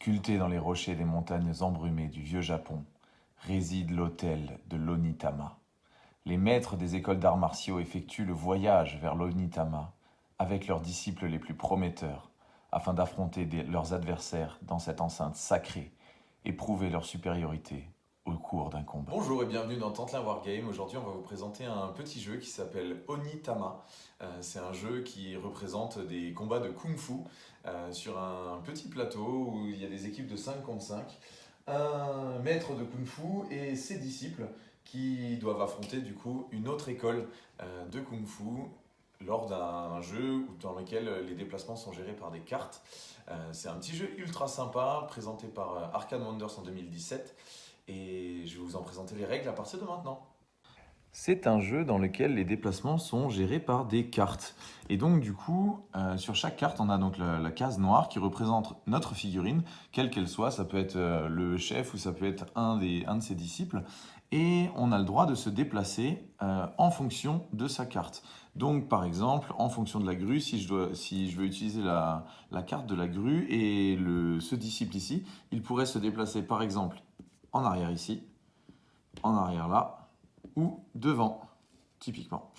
Sculpté dans les rochers des montagnes embrumées du vieux Japon, réside l'autel de l'Onitama. Les maîtres des écoles d'arts martiaux effectuent le voyage vers l'Onitama avec leurs disciples les plus prometteurs afin d'affronter leurs adversaires dans cette enceinte sacrée et prouver leur supériorité au cours d'un combat. Bonjour et bienvenue dans Tantelin Wargame. Aujourd'hui, on va vous présenter un petit jeu qui s'appelle Onitama. C'est un jeu qui représente des combats de Kung-Fu sur un petit plateau où il y a des équipes de 5 contre 5. Un maître de Kung-Fu et ses disciples qui doivent affronter du coup une autre école de Kung-Fu lors d'un jeu dans lequel les déplacements sont gérés par des cartes. C'est un petit jeu ultra sympa présenté par Arcane Wonders en 2017. Et je vais vous en présenter les règles à partir de maintenant. C'est un jeu dans lequel les déplacements sont gérés par des cartes. Et donc du coup, sur chaque carte, on a donc la case noire qui représente notre figurine, quelle qu'elle soit. Ça peut être le chef ou ça peut être un de ses disciples. Et on a le droit de se déplacer en fonction de sa carte. Donc par exemple, en fonction de la grue, si je veux utiliser la carte de la grue et ce disciple ici, il pourrait se déplacer par exemple en arrière ici, en arrière là, ou devant, typiquement.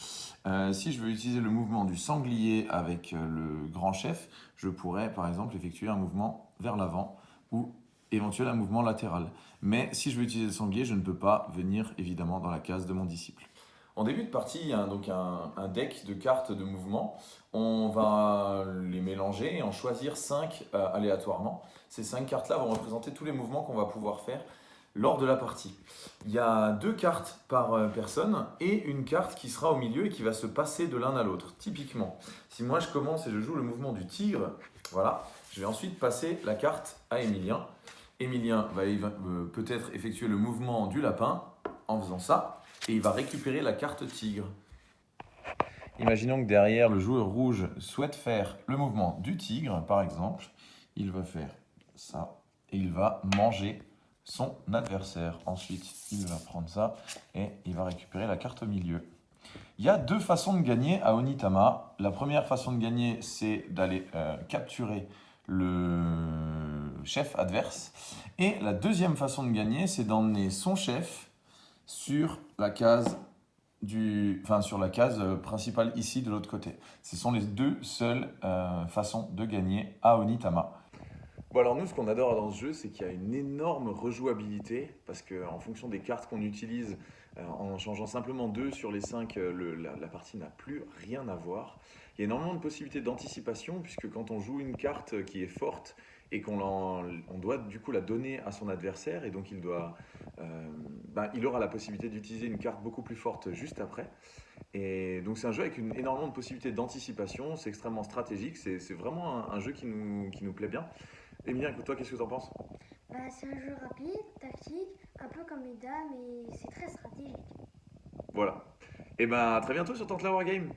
Si je veux utiliser le mouvement du sanglier avec le grand chef, je pourrais par exemple effectuer un mouvement vers l'avant ou éventuellement un mouvement latéral. Mais si je veux utiliser le sanglier, je ne peux pas venir évidemment dans la case de mon disciple. En début de partie, il y a donc un deck de cartes de mouvement. On va les mélanger et en choisir 5 aléatoirement. Ces 5 cartes-là vont représenter tous les mouvements qu'on va pouvoir faire lors de la partie. Il y a 2 cartes par personne et une carte qui sera au milieu et qui va se passer de l'un à l'autre. Typiquement, si moi je commence et je joue le mouvement du tigre, voilà, je vais ensuite passer la carte à Emilien. Emilien va peut-être effectuer le mouvement du lapin en faisant ça et il va récupérer la carte tigre. Imaginons que derrière, le joueur rouge souhaite faire le mouvement du tigre, par exemple. Il va faire ça et il va manger son adversaire. Ensuite, il va prendre ça et il va récupérer la carte au milieu. Il y a 2 façons de gagner à Onitama. La première façon de gagner, c'est d'aller capturer le chef adverse. Et la deuxième façon de gagner, c'est d'emmener son chef sur la case principale ici de l'autre côté. Ce sont les 2 seules façons de gagner à Onitama. Bon alors nous ce qu'on adore dans ce jeu c'est qu'il y a une énorme rejouabilité parce qu'en fonction des cartes qu'on utilise, en changeant simplement 2 sur les 5, la partie n'a plus rien à voir. Il y a énormément de possibilités d'anticipation puisque quand on joue une carte qui est forte et on doit du coup la donner à son adversaire et donc il aura la possibilité d'utiliser une carte beaucoup plus forte juste après. Et donc c'est un jeu avec énormément de possibilités d'anticipation, c'est extrêmement stratégique, c'est vraiment un jeu qui nous plaît bien. Emilien, écoute, toi, qu'est-ce que tu en penses? C'est un jeu rapide, tactique, un peu comme les dames et c'est très stratégique. Voilà. Et ben à très bientôt sur Tantelin Wargame.